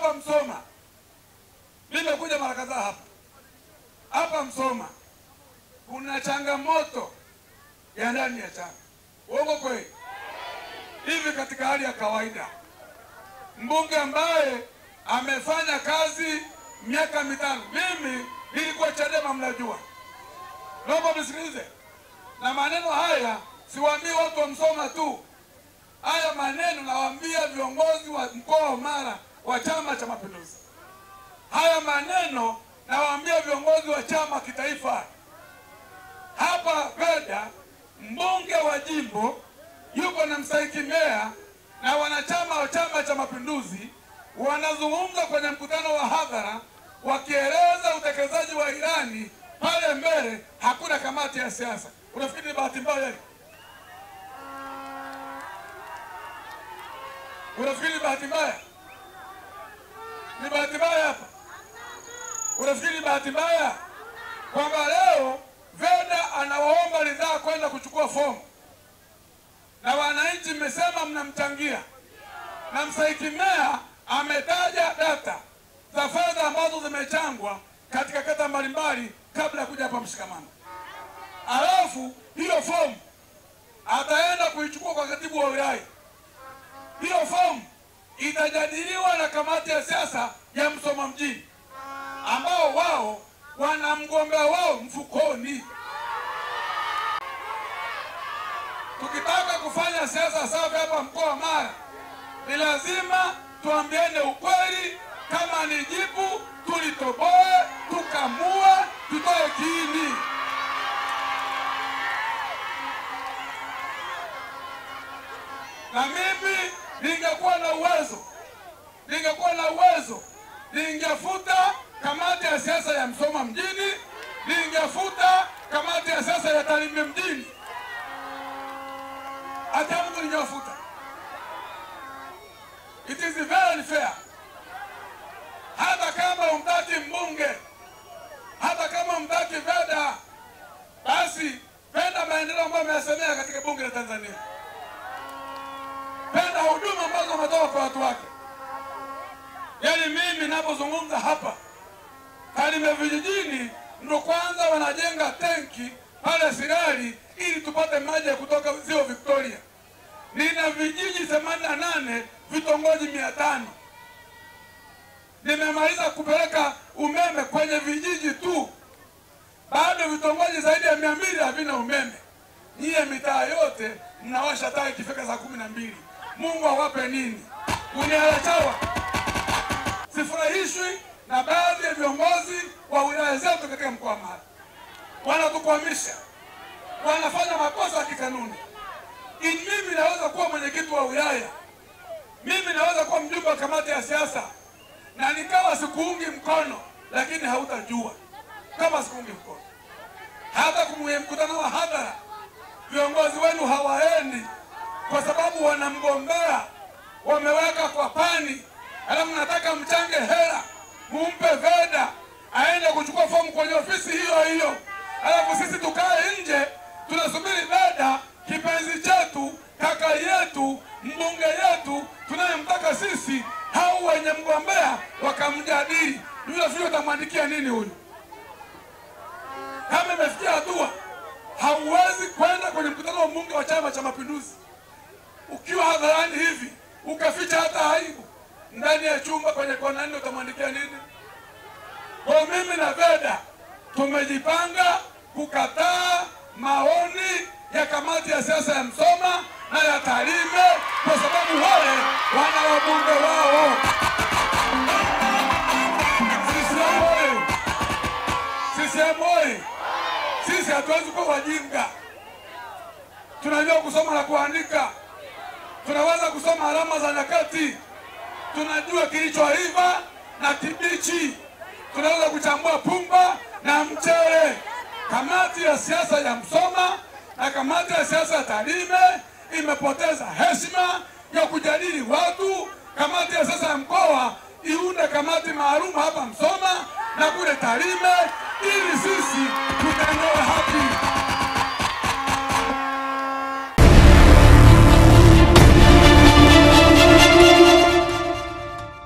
hapa Msoma, nimekuja mara kadhaa hapa Msoma, kuna changamoto ya ndani ya chama. Uongo kweli? Hivi katika hali ya kawaida, mbunge ambaye amefanya kazi miaka 5, mimi nilikuwa Chadema, mnajua. Naomba msikilize. Na maneno haya siwaambii watu wa Msoma tu. Haya maneno nawaambia viongozi wa mkoa wa Mara wa Chama cha Mapinduzi. Haya maneno nawaambia viongozi wa chama kitaifa. Hapa Veda, mbunge wa jimbo yuko na mstahiki meya na wanachama wa Chama cha Mapinduzi wanazungumza kwenye mkutano wa hadhara wakieleza utekelezaji wa ilani. Pale mbele hakuna kamati ya siasa. Unafikiri ni bahati mbaya? Unafikiri ni bahati mbaya? Ni bahati mbaya hapa? Unafikiri ni bahati mbaya kwamba leo Veda anawaomba ridhaa kwenda kuchukua fomu, na wananchi mmesema mnamchangia, na mstahiki meya ametaja data za fedha ambazo zimechangwa katika kata mbalimbali kabla ya kuja hapa Mshikamano. Alafu hiyo fomu ataenda kuichukua kwa katibu wa wilaya. Hiyo fomu itajadiliwa na kamati ya siasa ya Msoma mjini, ambao wao wana mgombea wao mfukoni. Tukitaka kufanya siasa safi hapa mkoa wa Mara, ni lazima tuambiane ukweli. Kama ni jibu, tulitoboe, tukamue, tutoe kiini. Na mimi ningekuwa na uwezo, ningefuta kamati ya siasa ya Msoma mjini, ningefuta kamati ya siasa ya Tarime mjini. Hata mtu ningefuta. It is very fair. Hata kama umtaki mbunge, hata kama umtaki Veda, basi penda maendeleo ambayo ameyasemea katika bunge la Tanzania. Penda huduma ambazo ametoa kwa watu wake. Yaani mimi ninapozungumza hapa, Tarime vijijini ndio kwanza wanajenga tenki pale Sirari ili tupate maji ya kutoka Ziwa Victoria. Nina vijiji 88, vitongoji 500. Nimemaliza kupeleka umeme kwenye vijiji tu. Bado vitongoji zaidi ya 200 havina umeme. Nyie mitaa yote mnawasha taa ikifika saa 12. Mungu awape nini? Unialachawa. Sifurahishwi na baadhi ya viongozi wa wilaya zetu katika mkoa wa Mara. Wanatukwamisha. Wanafanya makosa ya kikanuni. Mimi naweza kuwa mwenyekiti wa wilaya. Mimi naweza kuwa mjumbe wa kamati ya siasa. Na nikawa sikuungi mkono, lakini hautajua kama sikuungi mkono. Hata kumwe mkutano wa hadhara, viongozi wenu hawaendi kwa sababu wanamgombea, wameweka kwa pani. Alafu nataka mchange hela, mumpe Veda aende kuchukua fomu kwenye ofisi hiyo. Alafu sisi tukae nje tunasubiri Veda, kipenzi chetu, kaka yetu, mbunge yetu tunayemtaka sisi, hao wenye mgombea wakamjadili. Yule sio utamwandikia nini huyu? Kama imefikia hatua hauwezi kwenda kwenye mkutano wa mbunge wa Chama cha Mapinduzi ukiwa hadharani hivi ukaficha hata aibu ndani ya chumba kwenye kona nne, utamwandikia nini? Kwa mimi na Veda tumejipanga kukataa maoni ya kamati ya siasa ya Msoma na ya Tarime kwa sababu wale wana wabunge wao. Sisi hatuwezi kuwa wajinga. Tunajua kusoma na kuandika. Tunaweza kusoma alama za nyakati. Tunajua kilichoiva na kibichi. Tunaweza kuchambua pumba na mchele. Kamati ya siasa ya Msoma na kamati ya siasa ya Tarime imepoteza heshima ya kujadili watu. Kamati ya siasa ya mkoa iunde kamati maalum hapa Msoma na kule Tarime